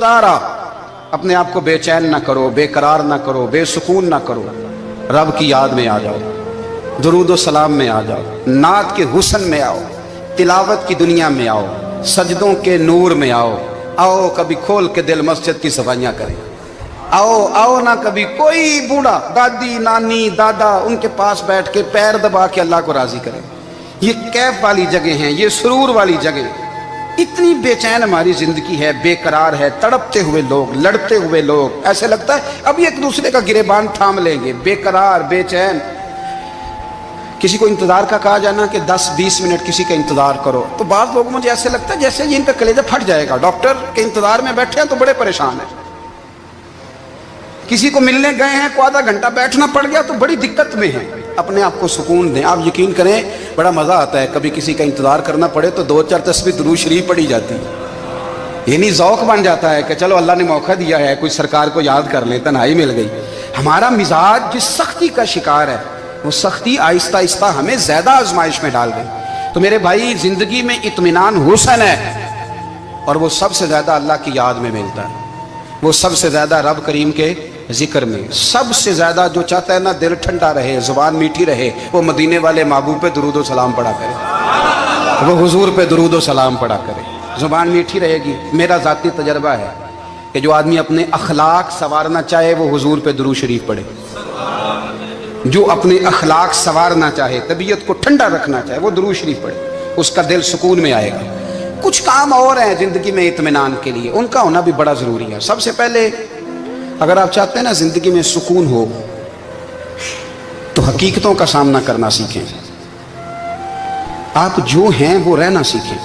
खुदारा अपने आप को बेचैन ना करो, बेकरार ना करो, बेसुकून ना करो, रब की याद में आ जाओ, दुरूद व सलाम में आ जाओ, नात के हुस्न में आओ, तिलावत की दुनिया में आओ, सजदों के नूर में आओ। आओ कभी खोल के दिल मस्जिद की सफाइयाँ करें। आओ आओ ना कभी कोई बूढ़ा, दादी नानी दादा, उनके पास बैठ के पैर दबा के अल्लाह को राजी करें। ये कैफ वाली जगह हैं, ये सुरूर वाली जगह। इतनी बेचैन हमारी जिंदगी है, बेकरार है, तड़पते हुए लोग, लड़ते हुए लोग, ऐसे लगता है अभी एक दूसरे का गिरेबान थाम लेंगे। बेकरार, बेचैन। किसी को इंतजार का कहा जाना कि 10-20 मिनट किसी का इंतजार करो, तो बाद लोग मुझे ऐसे लगता है जैसे इनका कलेजा फट जाएगा। डॉक्टर के इंतजार में बैठे हैं तो बड़े परेशान हैं। किसी को मिलने गए हैं, को आधा घंटा बैठना पड़ गया तो बड़ी दिक्कत में है। अपने आप को सुकून दें। आप यकीन करें बड़ा मजा आता है, कभी किसी का इंतजार करना पड़े तो 2-4 तस्बीह दुरूद शरीफ पड़ी जाती है। ये नहीं ज़ौक़ बन जाता है कि चलो अल्लाह ने मौका दिया है, कोई सरकार को याद कर ले, तन्हाई मिल गई। हमारा मिजाज जिस सख्ती का शिकार है, वो सख्ती आहिस्ता आहिस्ता हमें ज्यादा आजमाइश में डाल गई। तो मेरे भाई, जिंदगी में इत्मीनान हुस्न है, और वो सबसे ज्यादा अल्लाह की याद में मिलता है। वो सबसे ज्यादा रब करीम के जिक्र में। सबसे ज्यादा जो चाहता है ना दिल ठंडा रहे, जुबान मीठी रहे, वो मदीने वाले महबूब पे दुरूद व सलाम पढ़ा करे, वो हुजूर पे दुरूद व सलाम पढ़ा करे, जुबान मीठी रहेगी। मेरा ज़ाती तजर्बा है कि जो आदमी अपने अखलाक संवारना चाहे वो हुजूर पे दुरूद शरीफ पढ़े। जो अपने अखलाक संवारना चाहे, तबीयत को ठंडा रखना चाहे, वो दुरूद शरीफ पढ़े, उसका दिल सुकून में आएगा। कुछ काम और हैं जिंदगी में इत्मीनान के लिए, उनका होना भी बड़ा जरूरी है। सबसे पहले अगर आप चाहते हैं ना जिंदगी में सुकून हो, तो हकीकतों का सामना करना सीखें। आप जो हैं वो रहना सीखें,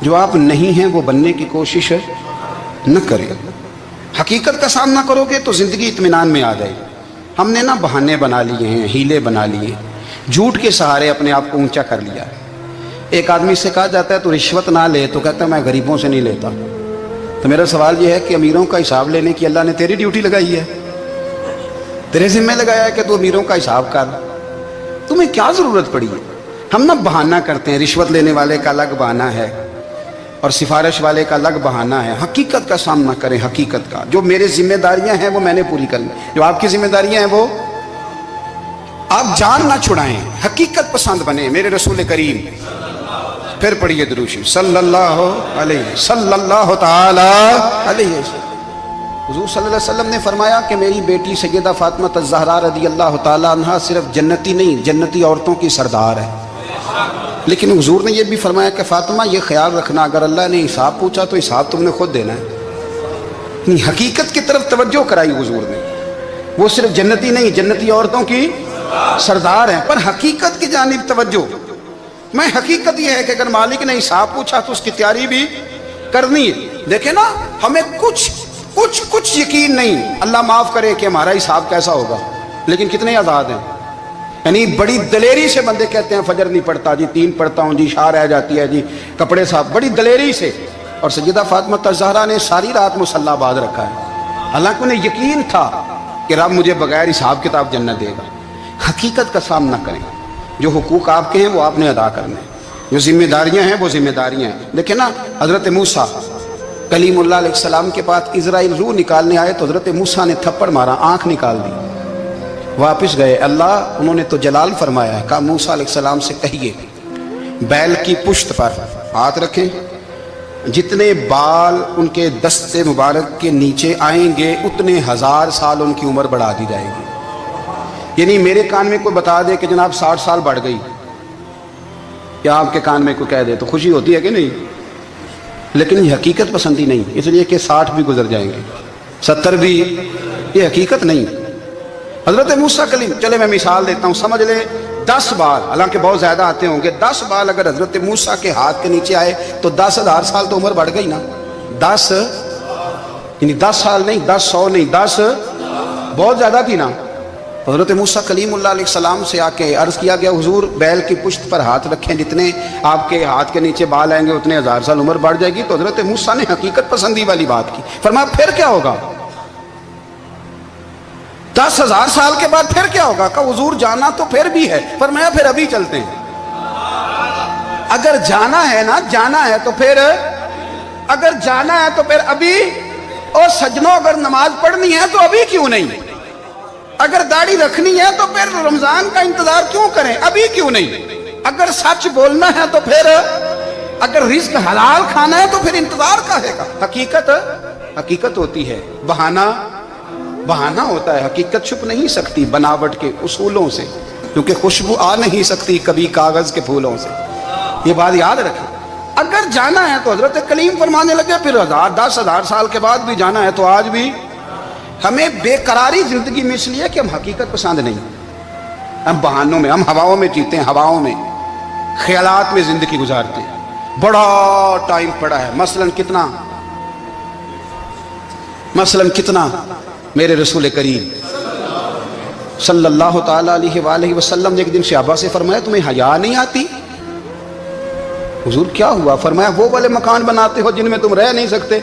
जो आप नहीं हैं वो बनने की कोशिश न करें। हकीकत का सामना करोगे तो जिंदगी इत्मीनान में आ जाएगी। हमने ना बहाने बना लिए हैं, हीले बना लिए, झूठ के सहारे अपने आप को ऊंचा कर लिया। एक आदमी से कहा जाता है तो रिश्वत ना ले, तो कहता है मैं गरीबों से नहीं लेता। तो मेरा सवाल यह है कि अमीरों का हिसाब लेने की अल्लाह ने तेरी ड्यूटी लगाई है, तेरे जिम्मे लगाया है कि तू अमीरों का हिसाब कर। तुम्हें क्या जरूरत पड़ी है? हम ना बहाना करते हैं, रिश्वत लेने वाले का अलग बहाना है और सिफारिश वाले का अलग बहाना है। हकीकत का सामना करें, हकीकत का। जो मेरी जिम्मेदारियां हैं वो मैंने पूरी करनी, जो आपकी जिम्मेदारियां हैं वो आप जान ना छुड़ाएं, हकीकत पसंद बने। मेरे रसूल करीम, फिर पढ़िए दुरूद शरीफ सल्लल्लाहु ताला अलैहि वसल्लम। हुजूर सल्लल्लाहु अलैहि वसल्लम ने फरमाया कि मेरी बेटी सैयदा फातिमा ज़हरा रज़ियल्लाहु ताला अन्हा सिर्फ जन्नती नहीं, जन्नती औरतों की सरदार है। लेकिन हुजूर ने यह भी फरमाया कि फातिमा ये ख्याल रखना, अगर अल्लाह ने हिसाब पूछा तो हिसाब तुमने खुद देना है। हकीकत की तरफ तवज्जो कराई हुजूर ने। वो सिर्फ जन्नती नहीं, जन्नती औरतों की सरदार है, पर हकीकत की जानिब तवज्जो। मैं हकीकत यह है कि अगर मालिक ने हिसाब पूछा तो उसकी तैयारी भी करनी है। देखे ना, हमें कुछ यकीन नहीं, अल्लाह माफ करे कि हमारा हिसाब कैसा होगा, लेकिन कितने आजाद हैं। यानी बड़ी दलेरी से बंदे कहते हैं फजर नहीं पढ़ता जी, 3 पढ़ता हूँ जी, शाह रह जाती है जी, कपड़े साफ, बड़ी दलेरी से। और सैयदा फातिमा ज़हरा ने सारी रात मुसल्ला बांध रखा है, हालांकि उन्हें यकीन था कि रब मुझे बगैर हिसाब किताब जन्नत देगा। हकीकत का सामना करें, जो हुकूक आपके हैं वो आपने अदा करने, जो जिम्मेदारियां हैं वो जिम्मेदारियां हैं। देखें ना, हजरत मूसा कलीमुल्लाह अलैहिस्सलाम के पास इजराइल रूह निकालने आए तो हजरत मूसा ने थप्पड़ मारा, आंख निकाल दी, वापस गए। अल्लाह उन्होंने तो जलाल फरमाया, कहा मूसा अलैहिस्सलाम से कहिए बैल की पुश्त पर हाथ रखें, जितने बाल उनके दस्ते मुबारक के नीचे आएंगे उतने 1000 साल उनकी उम्र बढ़ा दी जाएगी। यानी मेरे कान में कोई बता दे कि जनाब 60 साल बढ़ गई, या आपके कान में कोई कह दे तो खुशी होती है कि नहीं? लेकिन ये हकीकत पसंदी नहीं, इसलिए कि 60 भी गुजर जाएंगे, 70 भी, ये हकीकत नहीं। हजरत मूसा कलीम, चले मैं मिसाल देता हूँ, समझ ले 10 बाल, हालांकि बहुत ज्यादा आते होंगे, 10 बाल अगर हजरत मूसा के हाथ के नीचे आए तो 10,000 साल तो उम्र बढ़ गई ना। 10 यानी 10 साल नहीं, 10 नहीं, 10 बहुत ज्यादा थी ना। हजरत मूसा कलीमुल्लाह अलैहिस्सलाम से आके अर्ज किया गया, हुजूर बैल की पुश्त पर हाथ रखें, जितने आपके हाथ के नीचे बाल आएंगे उतने 1000 साल उम्र बढ़ जाएगी। तो हजरत मूसा ने हकीकत पसंदी वाली बात की, फरमाया फिर क्या होगा? 10,000 साल के बाद फिर क्या होगा? कहा हुजूर जाना तो फिर भी है, फरमाया फिर अभी चलते हैं। अगर जाना है ना, जाना है तो फिर اگر جانا ہے تو پھر ابھی، اور سجنوں اگر نماز پڑھنی ہے تو ابھی کیوں نہیں؟ اگر داڑھی رکھنی ہے تو پھر رمضان کا انتظار کیوں کریں؟ ابھی کیوں نہیں؟ اگر سچ بولنا ہے تو پھر، اگر رزق حلال کھانا ہے تو پھر انتظار کاہے کا؟ حقیقت ہوتی ہے، بہانہ ہوتا ہے، حقیقت چھپ نہیں سکتی بناوٹ کے اصولوں سے، کیونکہ خوشبو آ نہیں سکتی کبھی کاغذ کے پھولوں سے، یہ بات یاد رکھیں۔ اگر جانا ہے تو حضرت کلیم فرمانے لگے پھر 10,000 سال کے بعد بھی جانا ہے تو آج بھی ہمیں بے قراری زندگی میں اس لیے کہ ہم حقیقت پسند نہیں، ہم بہانوں میں، ہم ہواؤں میں جیتے ہیں، ہواؤں میں، خیالات میں زندگی گزارتے ہیں۔ بڑا ٹائم پڑا ہے، مثلاً کتنا میرے رسول کریم صلی اللہ تعالی علیہ وآلہ وسلم نے ایک دن صحابہ سے فرمایا تمہیں حیا نہیں آتی؟ حضور کیا ہوا؟ فرمایا وہ والے مکان بناتے ہو جن میں تم رہ نہیں سکتے،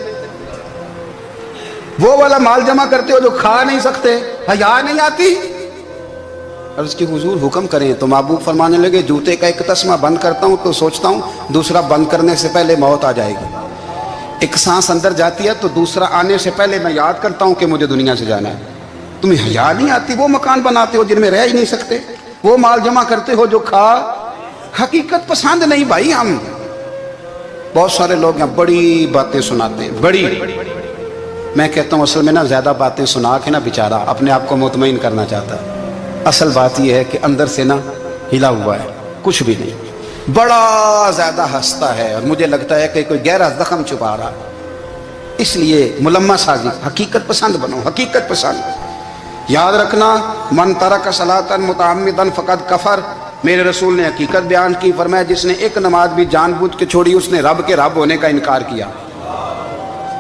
وہ والا مال جمع کرتے ہو جو کھا نہیں سکتے، حیا نہیں آتی؟ عرض کی حضور حکم کریں تو محبوب فرمانے لگے جوتے کا ایک تسمہ بند کرتا ہوں تو سوچتا ہوں دوسرا بند کرنے سے پہلے موت آ جائے گی، ایک سانس اندر جاتی ہے تو دوسرا آنے سے پہلے میں یاد کرتا ہوں کہ مجھے دنیا سے جانا ہے۔ تمہیں حیا نہیں آتی؟ وہ مکان بناتے ہو جن میں رہ ہی نہیں سکتے، وہ مال جمع کرتے ہو جو کھا، حقیقت پسند نہیں بھائی ہم۔ بہت سارے لوگ یہاں بڑی باتیں سناتے ہیں، بڑی، میں کہتا ہوں اصل میں نا زیادہ باتیں سنا کے نا بیچارہ اپنے آپ کو مطمئن کرنا چاہتا ہے، اصل بات یہ ہے کہ اندر سے نا ہلا ہوا ہے، کچھ بھی نہیں، بڑا زیادہ ہنستا ہے اور مجھے لگتا ہے کہ کوئی گہرا زخم چھپا رہا ہے، اس لیے ملمہ سازی۔ حقیقت پسند بنو، حقیقت پسند۔ یاد رکھنا من ترک صلاۃ متعمدا فقد کفر، میرے رسول نے حقیقت بیان کی، فرمایا جس نے ایک نماز بھی جان بوجھ کے چھوڑی اس نے رب کے رب ہونے کا انکار کیا،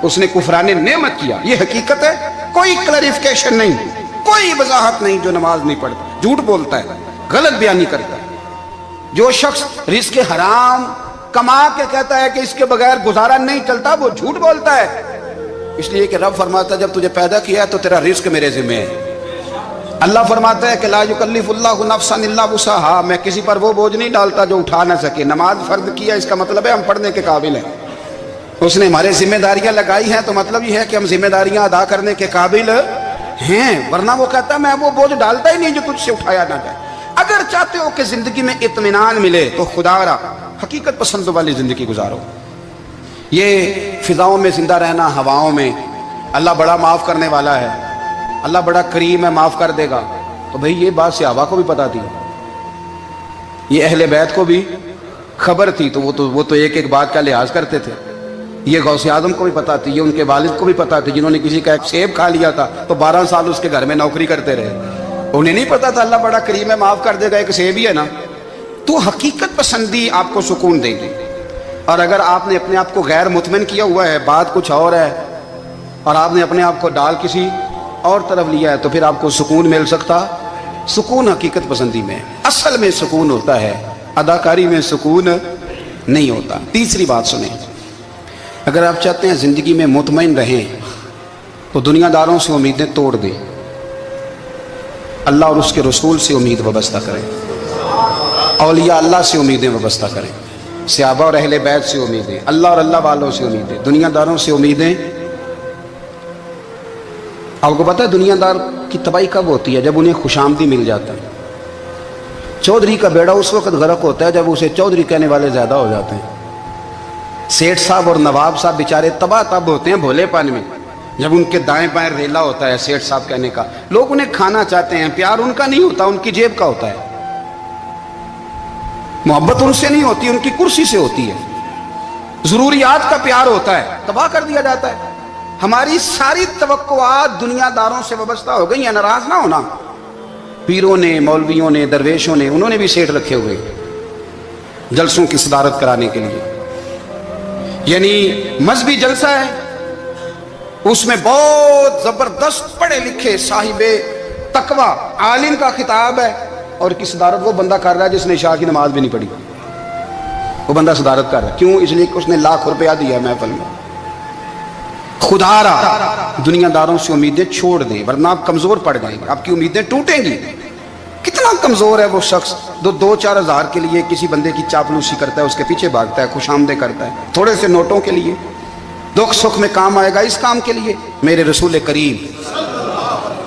اس نے کفران نعمت کیا۔ یہ حقیقت ہے، کوئی کلیریفیکیشن نہیں، کوئی وضاحت نہیں۔ جو نماز نہیں پڑھتا جھوٹ بولتا ہے، غلط بیانی کرتا ہے۔ جو شخص رزق حرام کما کے کہتا ہے کہ اس کے بغیر گزارا نہیں چلتا، وہ جھوٹ بولتا ہے، اس لیے کہ رب فرماتا ہے جب تجھے پیدا کیا ہے تو تیرا رزق میرے ذمہ ہے۔ اللہ فرماتا ہے کہ لا یکلف اللہ نفسا الا وسعها، میں کسی پر وہ بوجھ نہیں ڈالتا جو اٹھا نہ سکے۔ نماز فرض کیا اس کا مطلب ہے ہم پڑھنے کے قابل ہیں، اس نے ہمارے ذمہ داریاں لگائی ہیں تو مطلب یہ ہے کہ ہم ذمہ داریاں ادا کرنے کے قابل ہیں، ورنہ وہ کہتا ہے میں وہ بوجھ ڈالتا ہی نہیں جو تجھ سے اٹھایا نہ جائے۔ اگر چاہتے ہو کہ زندگی میں اطمینان ملے تو خدا را حقیقت پسند والی زندگی گزارو۔ یہ فضاؤں میں زندہ رہنا، ہواؤں میں، اللہ بڑا معاف کرنے والا ہے، اللہ بڑا کریم ہے، معاف کر دے گا، تو بھئی یہ بات صحابہ کو بھی پتا تھی، یہ اہل بیت کو بھی خبر تھی، تو وہ تو ایک ایک بات کا لحاظ کرتے تھے۔ یہ غوث اعظم کو بھی پتا تھی، یہ ان کے والد کو بھی پتا تھی، جنہوں نے کسی کا ایک سیب کھا لیا تھا تو 12 سال اس کے گھر میں نوکری کرتے رہے، انہیں نہیں پتا تھا اللہ بڑا کریم ہے، معاف کر دے گا، ایک سیب ہی ہے نا۔ تو حقیقت پسندی آپ کو سکون دے گی، اور اگر آپ نے اپنے آپ کو غیر مطمئن کیا ہوا ہے، بات کچھ اور ہے، اور آپ نے اپنے آپ کو ڈال کسی اور طرف لیا ہے، تو پھر آپ کو سکون مل سکتا؟ سکون حقیقت پسندی میں، اصل میں سکون ہوتا ہے، اداکاری میں سکون نہیں ہوتا۔ تیسری بات سنیں، اگر آپ چاہتے ہیں زندگی میں مطمئن رہیں تو دنیا داروں سے امیدیں توڑ دیں، اللہ اور اس کے رسول سے امید وابستہ کریں، اولیاء اللہ سے امیدیں وابستہ کریں، صحابہ اور اہل بیت سے امیدیں، اللہ اور اللہ والوں سے امیدیں، دنیا داروں سے امیدیں۔ آپ کو پتہ ہے دنیا دار کی تباہی کب ہوتی ہے؟ جب انہیں خوش آمدی مل جاتا ہے۔ چودھری کا بیڑا اس وقت غرق ہوتا ہے جب اسے چودھری کہنے والے زیادہ ہو جاتے ہیں۔ سیٹھ صاحب اور نواب صاحب بیچارے تباہ تب ہوتے ہیں بھولے پن میں، جب ان کے دائیں بائیں ریلا ہوتا ہے سیٹھ صاحب کہنے کا، لوگ انہیں کھانا چاہتے ہیں، پیار ان کا نہیں ہوتا، ان کی جیب کا ہوتا ہے، محبت ان سے نہیں ہوتی، ان کی کرسی سے ہوتی ہے، ضروریات کا پیار ہوتا ہے، تباہ کر دیا جاتا ہے۔ ہماری ساری توقعات دنیا داروں سے وابستہ ہو گئی ہیں، ناراض نہ ہونا۔ پیروں نے، مولویوں نے، درویشوں نے، انہوں نے بھی سیٹ رکھے ہوئے جلسوں کی صدارت کرانے کے لیے، یعنی مذہبی جلسہ ہے، اس میں بہت زبردست پڑھے لکھے صاحب تقوی عالم کا خطاب ہے، اور کی صدارت وہ بندہ کر رہا ہے جس نے عشاء کی نماز بھی نہیں پڑھی، وہ بندہ صدارت کر رہا ہے، کیوں؟ اس لیے کہ اس نے لاکھ روپیہ دیا ہے محفل میں۔ خدا را دنیا داروں سے امیدیں چھوڑ دیں ورنہ آپ کمزور پڑ جائیں گے، آپ کی امیدیں ٹوٹیں گی۔ کتنا کمزور ہے وہ شخص جو 2-4 ہزار کے لیے کسی بندے کی چاپلوسی کرتا ہے، اس کے پیچھے بھاگتا ہے، خوش آمدیں کرتا ہے، تھوڑے سے نوٹوں کے لیے، दुख सुख में काम आएगा, इस काम के लिए मेरे रसूल करीम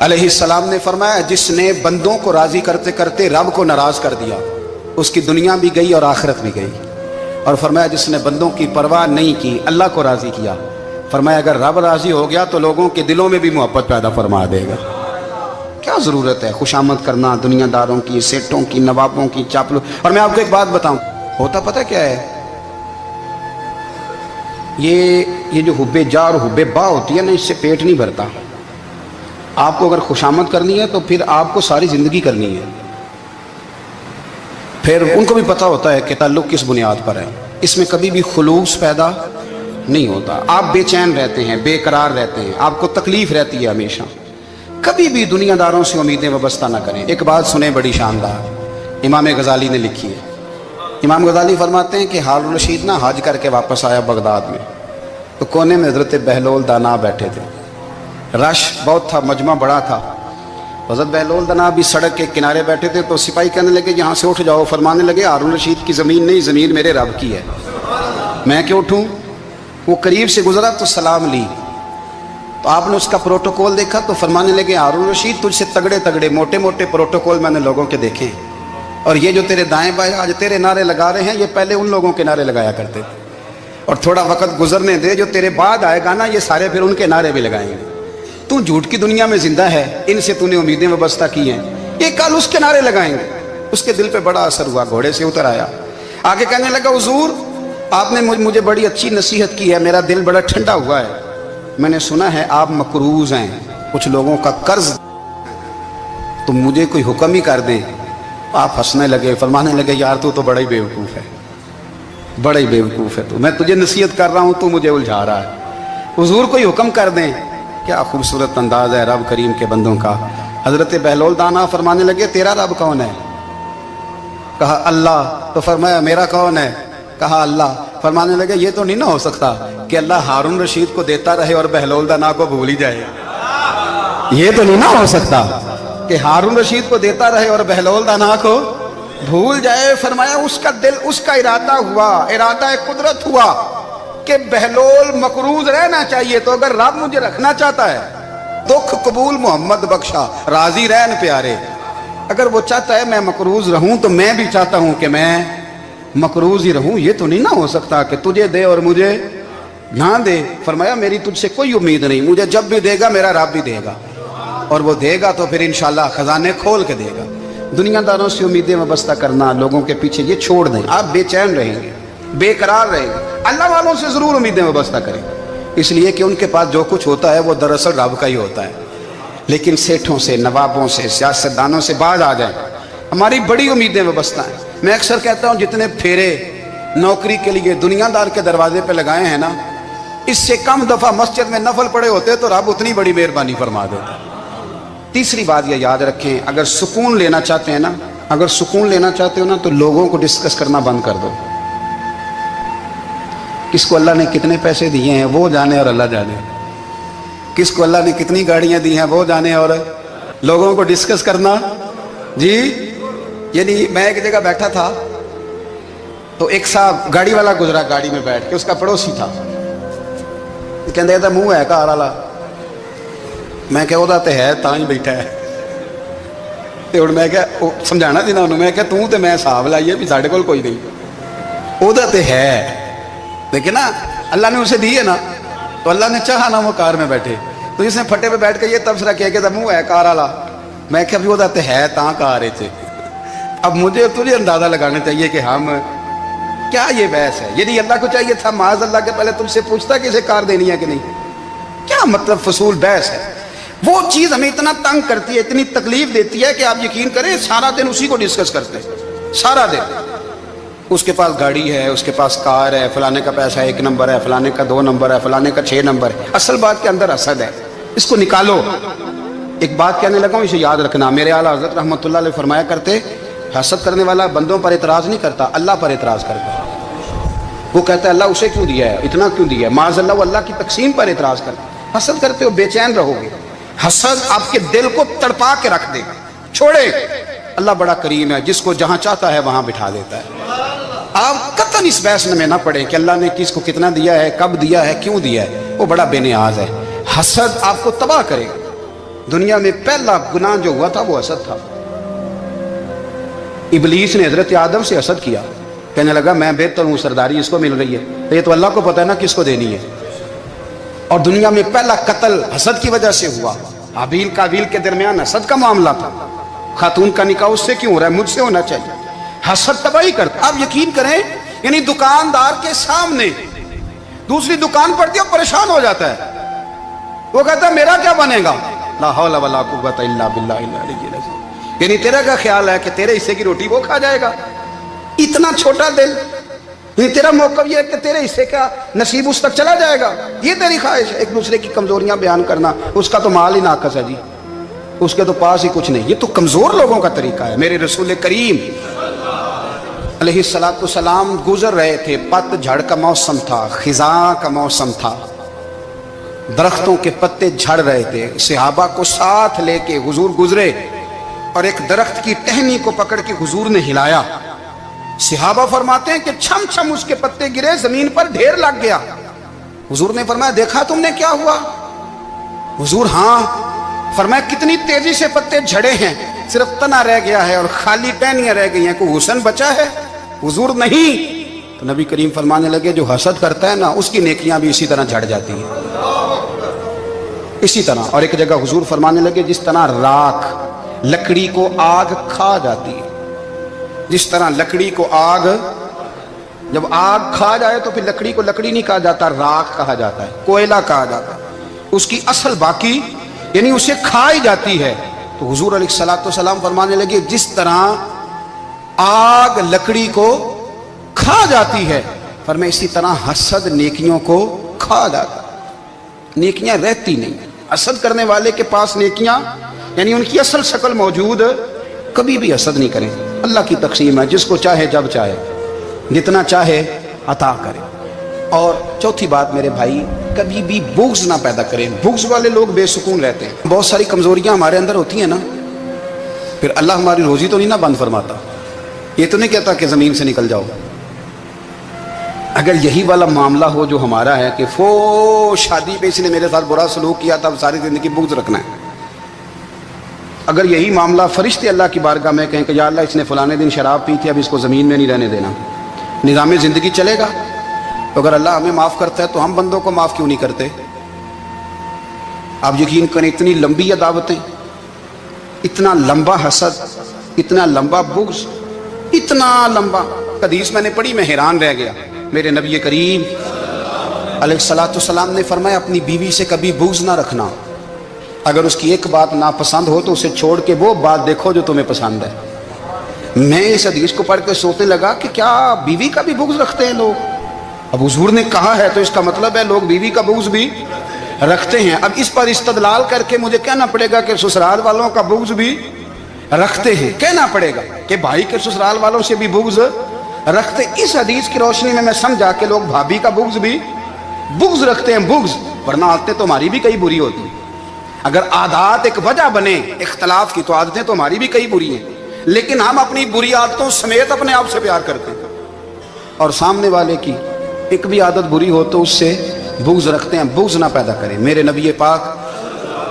अलैहिस्सलाम ने फरमाया, जिसने बंदों को राजी करते करते रब को नाराज कर दिया, उसकी दुनिया भी गई और आखिरत भी गई। और फरमाया, जिसने बंदों की परवाह नहीं की, अल्लाह को राजी किया, फरमाया अगर रब राजी हो गया तो लोगों के दिलों में भी मोहब्बत पैदा फरमा देगा। क्या ज़रूरत है खुशामद करना दुनियादारों की, सेठों की, नवाबों की, चापलू। और मैं आपको एक बात बताऊं, होता पता क्या है, ये जो हुब्बे जा और हुब्बे बा होती है ना, इससे पेट नहीं भरता। आपको अगर खुशामद करनी है तो फिर आपको सारी ज़िंदगी करनी है। फिर उनको भी पता होता है कि ताल्लुक़ किस बुनियाद पर है, इसमें कभी भी खुलूस पैदा नहीं होता। आप बेचैन रहते हैं, बेकरार रहते हैं, आपको तकलीफ रहती है हमेशा। कभी भी दुनियादारों से उम्मीदें वाबस्ता ना करें। एक बात सुने बड़ी शानदार, इमाम गजाली ने लिखी है। इमाम गजाली फरमाते हैं कि हारून रशीद ना हज करके वापस आया बगदाद में, तो कोने में हज़रत बहलोल दाना बैठे थे। रश बहुत था, मजमा बड़ा था। हज़रत बहलोल दाना भी सड़क के किनारे बैठे थे। तो सिपाही कहने लगे यहाँ से उठ जाओ। फरमाने लगे हारून रशीद की ज़मीन नहीं, ज़मीन मेरे रब की है, मैं क्यों उठूँ। वो करीब से गुजरा तो सलाम ली, तो आपने उसका प्रोटोकॉल देखा तो फरमाने लगे हारून रशीद तुझसे तगड़े तगड़े मोटे मोटे प्रोटोकॉल मैंने लोगों के देखे हैं, और ये जो तेरे दाएं बाएं आज तेरे नारे लगा रहे हैं, ये पहले उन लोगों के नारे लगाया करते थे। और थोड़ा वक्त गुजरने दे, जो तेरे बाद आएगा ना, ये सारे फिर उनके नारे भी लगाएंगे। तू झूठ की दुनिया में जिंदा है, इनसे तूने उम्मीदें वाबस्ता की हैं, ये कल उसके नारे लगाएंगे। उसके दिल पे बड़ा असर हुआ, घोड़े से उतर आया, आगे कहने लगा हुजूर आपने मुझे बड़ी अच्छी नसीहत की है, मेरा दिल बड़ा ठंडा हुआ है। मैंने सुना है आप मकरूज हैं, कुछ लोगों का कर्ज, तो मुझे कोई हुक्म ही कर दें। आप हंसने लगे, फरमाने लगे यार तू तो बड़ा ही बेवकूफ़ है, बड़ा ही बेवकूफ़ है तू, मैं तुझे नसीहत कर रहा हूँ, तू मुझे उलझा रहा है। हुजूर कोई हुक्म कर दें। क्या खूबसूरत अंदाज है रब करीम के बंदों का। हज़रत बहलोल दाना फरमाने लगे तेरा रब कौन है। कहा अल्लाह। तो फरमाया मेरा कौन है। कहा अल्लाह। फरमाने लगे ये तो नहीं ना हो सकता कि अल्लाह हारून रशीद को देता रहे और बहलोल दाना को भूल ही जाए। ये तो नहीं ना हो सकता कि हारून रशीद को देता रहे और बहलोल दाना को भूल जाए। फरमाया उसका दिल, उसका इरादा हुआ, इरादा कुदरत हुआ कि बहलोल मकरूज रहना चाहिए। तो अगर रब मुझे रखना चाहता है, दुख कबूल मोहम्मद बख्शा, राजी रहन प्यारे, अगर वो चाहता है मैं मकरूज रहूं तो मैं भी चाहता हूं कि मैं मकरूज ही रहूं। ये तो नहीं ना हो सकता कि तुझे दे और मुझे ना दे। फरमाया मेरी तुझसे कोई उम्मीद नहीं, मुझे जब भी देगा मेरा रब भी देगा, और वो देगा तो फिर इंशाल्लाह खजाने खोल के देगा। दुनियादारों से उम्मीदें वाबस्ता करना, लोगों के पीछे, ये छोड़ दें। आप बेचैन रहेंगे, बेकरार रहेंगे। अल्लाह वालों से ज़रूर उम्मीदें वाबस्ता करें, इसलिए कि उनके पास जो कुछ होता है वो दरअसल रब का ही होता है। लेकिन सेठों से, नवाबों से, सियासतदानों से बाज आ जाए, हमारी बड़ी उम्मीदें वाबस्ता हैं। मैं अक्सर कहता हूँ जितने फेरे नौकरी के लिए दुनियादार के दरवाजे पे लगाए हैं ना, इससे कम दफ़ा मस्जिद में नफल पड़े होते तो रब उतनी बड़ी मेहरबानी फरमा देता। तीसरी बात यह याद रखें, अगर सुकून लेना चाहते हैं ना, अगर सुकून लेना चाहते हो ना, तो लोगों को डिस्कस करना बंद कर दो। किसको अल्लाह ने कितने पैसे दिए हैं वो जाने और अल्लाह जाने, किसको अल्लाह ने कितनी गाड़ियां दी हैं वो जाने, और लोगों को डिस्कस करना जी। यानी मैं एक जगह बैठा था तो एक साहब गाड़ी वाला गुजरा, गाड़ी में बैठ के, उसका पड़ोसी था, कहते था मुंह है कार वाला। मैं क्या ਉਹਦਾ ਤੇ ਹੈ ਤਾਂ ਹੀ ਬੈਠਾ ਹੈ। ਤੇ ਹੁਣ ਮੈਂ ਕਿਹਾ ਉਹ ਸਮਝਾਣਾ ਸੀ ਨਾ ਉਹਨੂੰ, ਮੈਂ ਕਿਹਾ ਤੂੰ ਤੇ ਮੈਂ ਹਿਸਾਬ ਲਾਈਏ ਵੀ ਸਾਡੇ ਕੋਲ ਕੋਈ ਨਹੀਂ, ਉਹਦਾ ਤੇ ਹੈ। लेकिन ना अल्लाह ने उसे दी है ना, तो अल्लाह ने चाहा ना वो कार में बैठे, तो इसने फटे पे बैठ के ये तबसरा किया कि मुंह है कार वाला। मैं क्या भी वो तो है ता कार है। अब मुझे तुझे अंदाजा लगाना चाहिए कि हम क्या ये बहस है। यदि अल्लाह को चाहिए था माज अल्लाह के पहले तुमसे पूछता कि इसे कार देनी है कि नहीं। क्या मतलब फसूल बहस है। वो चीज़ हमें इतना तंग करती है, इतनी तकलीफ देती है कि आप यकीन करें सारा दिन उसी को डिस्कस करते हैं, सारा दिन। उसके पास गाड़ी है, उसके पास कार है, फलाने का पैसा 1 नंबर है, फलाने का 2 नंबर है, फलाने का 6 नंबर है। असल बात के अंदर हसद है, इसको निकालो। एक बात कहने लगा हूँ, इसे याद रखना। मेरे आला हज़रत रहमतुल्लाह अलैह फरमाया करते, हसद करने वाला बंदों पर एतराज़ नहीं करता, अल्लाह पर एतराज़ करता। वो कहता है अल्लाह उसे क्यों दिया है, इतना क्यों दिया है, माज़ अल्लाह, वो अल्लाह की तकसीम पर एतराज़ करता। हसद करते हो बेचैन रहोगे, हसद आपके दिल को तड़पा के रख देगा। छोड़े, अल्लाह बड़ा करीम है, जिसको जहाँ चाहता है वहाँ बिठा देता है। आप कतन اپن اس بحث میں نہ پڑے کہ اللہ نے کس کو کتنا دیا ہے، کب دیا ہے، کیوں دیا ہے، وہ بڑا بے نیاز ہے۔ حسد آپ کو تباہ کرے گا۔ دنیا میں پہلا گناہ جو ہوا تھا وہ حسد تھا۔ ابلیس نے حضرت آدم سے حسد کیا، کہنے لگا میں بہتر ہوں، سرداری اس کو مل رہی ہے، یہ تو اللہ کو پتہ ہے نا کس کو دینی ہے۔ اور دنیا میں پہلا قتل حسد کی وجہ سے ہوا۔ حابیل قابیل کے درمیان حسد کا معاملہ تھا، خاتون کا نکاح اس سے کیوں ہو رہا ہے، مجھ سے ہونا چاہیے۔ حسد تباہی کرتا۔ آپ یقین کریں، یعنی دکاندار کے سامنے دوسری دکان پڑتی ہے، پریشان ہو جاتا ہے، وہ کہتا ہے میرا کیا بنے گا، لا حول ولا قوت الا باللہ العلی العظیم۔ یعنی تیرا کیا خیال ہے کہ تیرے حصے کی روٹی وہ کھا جائے گا؟ اتنا چھوٹا دل، یعنی تیرا موقف یہ ہے کہ تیرے حصے کا نصیب اس تک چلا جائے گا، یہ تیری خواہش ہے۔ ایک دوسرے کی کمزوریاں بیان کرنا، اس کا تو مال ہی ناقص ہے جی، اس کے تو پاس ہی کچھ نہیں، یہ تو کمزور لوگوں کا طریقہ ہے۔ میرے رسول کریم علیہ السلام گزر رہے تھے، پت جھڑ کا موسم تھا، خزاں کا موسم تھا، درختوں کے پتے جھڑ رہے تھے، صحابہ کو ساتھ لے کے حضور گزرے اور ایک درخت کی ٹہنی کو پکڑ کے حضور نے ہلایا۔ صحابہ فرماتے ہیں کہ چھم چھم اس کے پتے گرے، زمین پر ڈھیر لگ گیا۔ حضور نے فرمایا دیکھا تم نے کیا ہوا؟ حضور ہاں۔ فرمایا کتنی تیزی سے پتے جھڑے ہیں، صرف تنا رہ گیا ہے اور خالی ٹہنیاں رہ گئی ہیں، کوئی حسن بچا ہے؟ حضور نہیں۔ تو نبی کریم فرمانے لگے جو حسد کرتا ہے نا، اس کی نیکیاں بھی اسی طرح جھڑ جاتی ہیں، اسی طرح۔ اور ایک جگہ حضور فرمانے لگے جس طرح راکھ لکڑی کو آگ کھا جاتی ہے، جس طرح لکڑی کو آگ، جب آگ کھا جائے تو پھر لکڑی کو لکڑی نہیں کہا جاتا، راکھ کہا جاتا ہے، کوئلہ کہا جاتا ہے، اس کی اصل باقی یعنی اسے کھائی جاتی ہے۔ تو حضور علیہ السلام فرمانے لگے جس طرح آگ لکڑی کو کھا جاتی ہے، فرمایا اسی طرح حسد نیکیوں کو کھا جاتا ہے، نیکیاں رہتی نہیں۔ حسد کرنے والے کے پاس نیکیاں یعنی ان کی اصل شکل موجود، کبھی بھی حسد نہیں کریں۔ اللہ کی تقسیم ہے، جس کو چاہے جب چاہے جتنا چاہے عطا کرے۔ اور چوتھی بات میرے بھائی، کبھی بھی بغض نہ پیدا کریں۔ بغض والے لوگ بے سکون رہتے ہیں۔ بہت ساری کمزوریاں ہمارے اندر ہوتی ہیں نا، پھر اللہ ہماری روزی تو نہیں نہ بند فرماتا، یہ تو نہیں کہتا کہ زمین سے نکل جاؤ۔ اگر یہی والا معاملہ ہو جو ہمارا ہے کہ شادی پہ اس نے میرے ساتھ برا سلوک کیا تھا، اب ساری زندگی بغض رکھنا ہے۔ اگر یہی معاملہ فرشتے اللہ کی بارگاہ میں کہیں کہ یا اللہ اس نے فلانے دن شراب پی تھی، اب اس کو زمین میں نہیں رہنے دینا، نظام زندگی چلے گا؟ تو اگر اللہ ہمیں معاف کرتا ہے تو ہم بندوں کو معاف کیوں نہیں کرتے؟ آپ یقین کریں، اتنی لمبی عداوتیں، اتنا لمبا حسد، اتنا لمبا بغض، اتنا لمبا۔ حدیث میں نے پڑھی، میں حیران رہ گیا۔ میرے نبی کریم علیہ السلام نے فرمایا اپنی بیوی سے کبھی بغض نہ رکھنا، اگر اس کی ایک بات ناپسند ہو تو اسے چھوڑ کے وہ بات دیکھو جو تمہیں پسند ہے۔ میں اس حدیث کو پڑھ کے سوچنے لگا کہ کیا بیوی کا بھی بغض رکھتے ہیں لوگ؟ اب حضور نے کہا ہے تو اس کا مطلب ہے لوگ بیوی کا بغض بھی رکھتے ہیں۔ اب اس پر استدلال کر کے مجھے کہنا پڑے گا کہ سسرال والوں کا بغض بھی رکھتے ہیں، کہنا پڑے گا کہ بھائی کے سسرال والوں سے بھی بغض رکھتے۔ اس حدیث کی روشنی میں سمجھا کہ لوگ بھابھی کا بغض بھی رکھتے ہیں، بغض، ورنہ عادتیں تو ہماری بھی کئی بری ہوتی ہیں۔ اگر عادات ایک وجہ بنے اختلاف کی تو عادتیں تو ہماری بھی کئی بری ہیں، لیکن ہم اپنی بری عادتوں سمیت اپنے آپ سے پیار کرتے ہیں، اور سامنے والے کی ایک بھی عادت بری ہو تو اس سے بغض رکھتے ہیں۔ بغض نہ پیدا کریں۔ میرے نبی پاک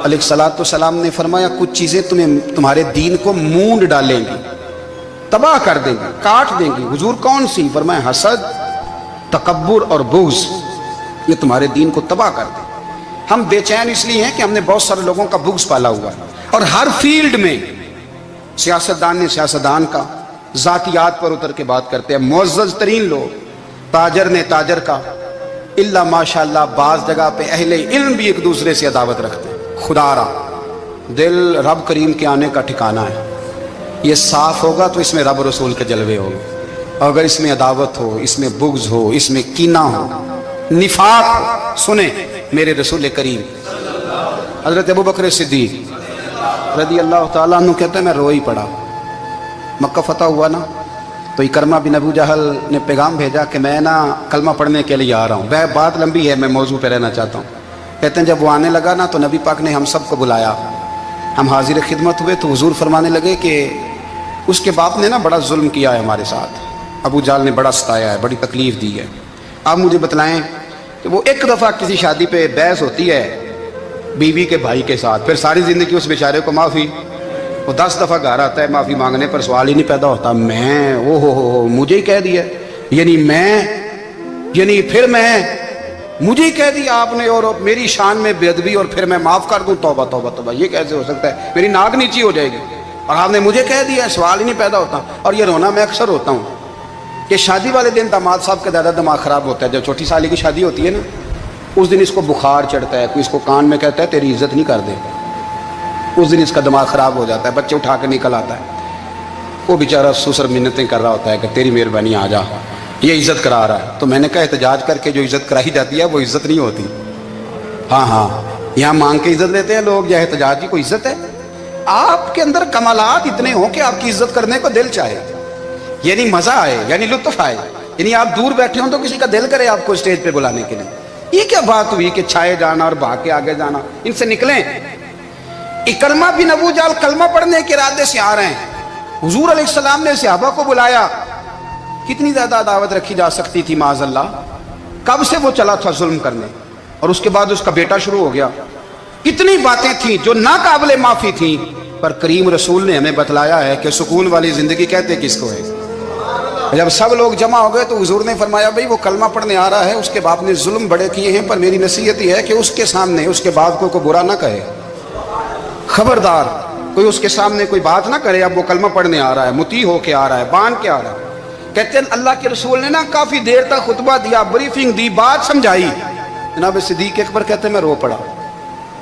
علیہ السلام نے فرمایا کچھ چیزیں تمہارے دین کو مونڈ ڈالیں گی، تباہ کر دیں گی، کاٹ دیں گی۔ حضور کون سی؟ فرمایا حسد، تکبر اور بغض، یہ تمہارے دین کو تباہ کر دیں۔ ہم بے چین اس لیے ہیں کہ ہم نے بہت سارے لوگوں کا بغض پالا ہوا ہے، اور ہر فیلڈ میں سیاستدان نے سیاستدان کا، ذاتیات پر اتر کے بات کرتے ہیں، معزز ترین لوگ، تاجر نے تاجر کا، اللہ ماشاءاللہ بعض جگہ پہ اہل علم بھی ایک دوسرے سے عداوت رکھتے ہیں۔ خدا را دل رب کریم کے آنے کا ٹھکانہ ہے، یہ صاف ہوگا تو اس میں رب رسول کے جلوے ہوں گے، اور اگر اس میں عداوت ہو، اس میں بغض ہو، اس میں کینہ ہو، نفاق ہو، سنیں میرے رسول کریم حضرت ابوبکر صدیق رضی اللہ تعالیٰ عنہ کہتے ہیں میں رو ہی پڑا۔ مکہ فتح ہوا نا تو اکرمہ بن ابو جہل نے پیغام بھیجا کہ میں نا کلمہ پڑھنے کے لیے آ رہا ہوں۔ بات لمبی ہے، میں موضوع پہ رہنا چاہتا ہوں۔ کہتے ہیں جب وہ آنے لگا نا تو نبی پاک نے ہم سب کو بلایا، ہم حاضر خدمت ہوئے تو حضور فرمانے لگے کہ اس کے باپ نے نا بڑا ظلم کیا ہے ہمارے ساتھ، अबू जाल ने बड़ा सताया है, बड़ी तकलीफ दी है। आप मुझे बतलाएं कि वो एक दफ़ा किसी शादी पे बहस होती है बीवी के भाई के साथ, फिर सारी ज़िंदगी उस बेचारे को माफ़ी, वो 10 दफ़ा घर आता है माफ़ी मांगने पर सवाल ही नहीं पैदा होता, मैं ओ हो मुझे ही कह दिया, यानी फिर मैं मुझे ही कह दिया आपने और मेरी शान में बेअदबी और फिर मैं माफ़ कर दूँ, तौबा तौबा तौबा, ये कैसे हो सकता है, मेरी नाक नीची हो जाएगी और आपने मुझे कह दिया, सवाल ही नहीं पैदा होता। और ये रोना मैं अक्सर होता हूँ कि शादी वाले दिन दामाद साहब का ज़्यादा दिमाग ख़राब होता है। जब छोटी साली की शादी होती है ना, उस दिन इसको बुखार चढ़ता है, कोई इसको कान में कहता है तेरी इज्जत नहीं कर दे, उस दिन इसका दिमाग ख़राब हो जाता है, बच्चे उठा के निकल आता है, वो बेचारा ससुर मिन्नतें कर रहा होता है कि तेरी मेहरबानी आ जा, ये इज़्ज़त करा रहा है। तो मैंने कहा एहतजाज करके जो इज़्ज़त कराई जाती है वो इज़्ज़त नहीं होती। हाँ, यहाँ मांग के इज़्ज़त लेते हैं लोग, या एहतजाज की कोई इज़्ज़त है? आपके अंदर कमालात इतने हों कि आपकी इज़्ज़त करने को दिल चाहे, यानी मज़ा आए, यानी लुत्फ आए, यानी आप दूर बैठे हों तो किसी का दिल करे आपको स्टेज पे बुलाने के लिए। ये क्या बात हुई कि छाए जाना और भाग के आगे जाना, इनसे निकलें। इकरमा बिन अबू जाल कलमा पढ़ने के इरादे से आ रहे हैं, हुजूर अलैहिस्सलाम ने सहाबा को बुलाया, कितनी ज़्यादा दावत रखी जा सकती थी माज़अल्लाह, कब से वो चला था जुल्म करने, और उसके बाद उसका बेटा शुरू हो गया। कितनी बातें थी जो नाकाबिले माफ़ी थी, पर करीम रसूल ने हमें बतलाया है कि सुकून वाली ज़िंदगी कहते किसको है। जब सब लोग जमा हो गए तो हुजूर ने फरमाया भाई वो कलमा पढ़ने आ रहा है, उसके बाप ने जुल्म बड़े किए हैं, पर मेरी नसीहत ही है कि उसके सामने उसके बाप को बुरा ना कहे, खबरदार कोई उसके सामने कोई बात ना करे। अब वो कलमा पढ़ने आ रहा है, मुती हो के आ रहा है, बांध के आ रहा है। कहते हैं अल्लाह के रसूल ने ना काफ़ी देर तक खुतबा दिया, ब्रीफिंग दी, बात समझाई। जनाब सिद्दीक अकबर कहते हैं मैं रो पड़ा।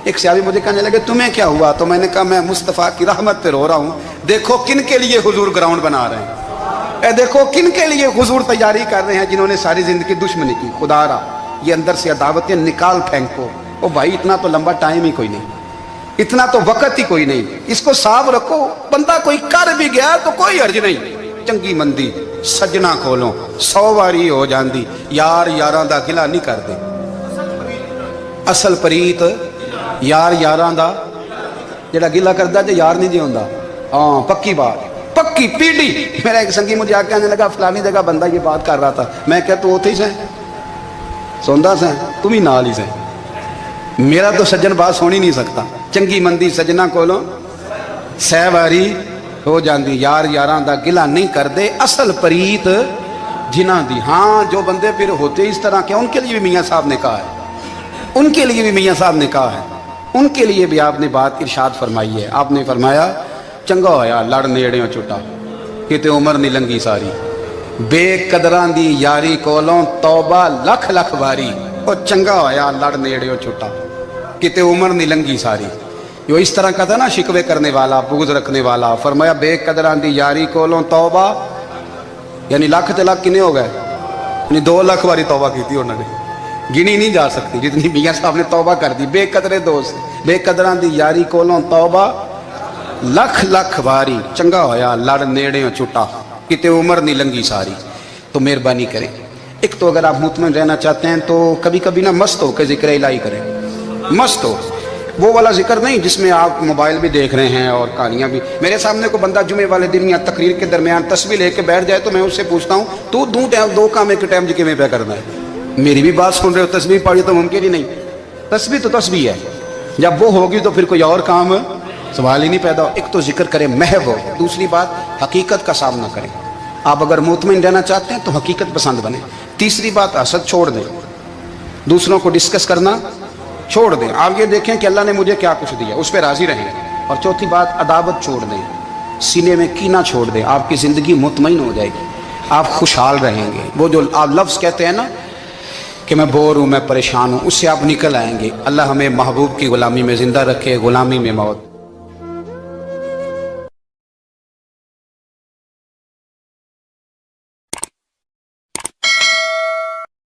एक सहाबी मुझे कहने लगे तुम्हें क्या हुआ, तो मैंने कहा मैं मुस्तफ़ा की रहमत पे रो रहा हूँ, देखो किन के लिए हुजूर ग्राउंड बना रहे हैं, देखो किन के लिए हुजूर तैयारी कर रहे हैं, जिन्होंने सारी जिंदगी दुश्मनी की। खुदारा ये अंदर से अदावतें निकाल फेंको। ओ भाई इतना तो लंबा टाइम ही कोई नहीं, इतना तो वक्त ही कोई नहीं, इसको साफ रखो। बंदा कोई कर भी गया तो कोई अर्ज नहीं, चंगी मंदी सजना खोलो 100 वारी हो जाती, यार यारां दा गिला नहीं करते, असल प्रीत यार यारां दा जेड़ा गिला करदा जे यार नहीं जी होंदा। हाँ पक्की बात, पक्की पीढ़ी। मेरा एक संगी मुझे आके आने लगा फलानी जगह बंदा ये बात कर रहा था, मैं क्या तू उथे ही से सुनदा से, तुम ही नाल ही से, मेरा तो सज्जन बात सुन ही नहीं सकता। चंगी मंदी सजना कोलों 100 वारी हो जाती, यार यारां दा गिला नहीं करते, असल प्रीत जिन्हां दी। हाँ जो बंदे फिर होते इस तरह के, उनके लिए भी मियाँ साहब ने कहा है, उनके लिए भी मियाँ साहब ने कहा है, उनके लिए भी आपने बात इरशाद फरमाई है। आपने फरमाया चंगा होया लड़ नेड़ियों छुटा, किते उम्र नहीं लंघी सारी, बेकदरां दी यारी कोलों तौबा लख लख बारी। और चंगा होया लड़ नेड़ियों छुटा, किते उम्र नहीं लंघी सारी। यो इस तरह का था ना, शिकवे करने वाला, बुग़्ज़ रखने वाला। फरमाया बेकदरां दी यारी कोलों तौबा, यानी लख ते लख किने हो गए, यानी 2 लाख बारी तौबा की थी उन्होंने, गिनी नहीं जा सकती जितनी मियाँ साहब ने तौबा कर दी। बेकदरे दोस्त बेकदरां दी यारी कोलों तौबा लख लख बारी, चंगा होया लड़ नेड़े छुटा, किते उम्र नहीं लंघी सारी। तो मेहरबानी करें, एक तो अगर आप मुतमईन रहना चाहते हैं तो कभी कभी ना मस्त हो के जिक्र इलाही करें। मस्त हो, वो वाला जिक्र नहीं जिसमें आप मोबाइल भी देख रहे हैं और कहानियाँ भी। मेरे सामने को बंदा जुमे वाले दिन या तकरीर के दरमियान तस्बीह लेके बैठ जाए तो मैं उससे पूछता हूँ तू 2 काम एक टाइम जिक्र में पे करना है, मेरी भी बात सुन रहे हो, तस्बीह पढ़ी तो मुमकिन ही नहीं। तस्बीह तो तस्बीह है, जब वो होगी तो फिर कोई और काम सवाल ही नहीं पैदा हो। एक तो जिक्र करें महव हो, दूसरी बात हकीकत का सामना करें। आप अगर मुतमईन रहना चाहते हैं तो हकीकत पसंद बने। तीसरी बात हसद छोड़ दें, दूसरों को डिस्कस करना छोड़ दें। आप ये देखें कि अल्लाह ने मुझे क्या कुछ दिया, उस पर राजी रहें। और चौथी बात अदावत छोड़ दें, सीने में कीना छोड़ दें, आपकी ज़िंदगी मुतमईन हो जाएगी, आप खुशहाल रहेंगे। वो जो आप लफ्ज़ कहते हैं ना कि मैं बोर हूँ, मैं परेशान हूँ, उससे आप निकल आएंगे। अल्लाह हमें महबूब की ग़ुलामी में ज़िंदा रखे, ग़ुलामी में मौत।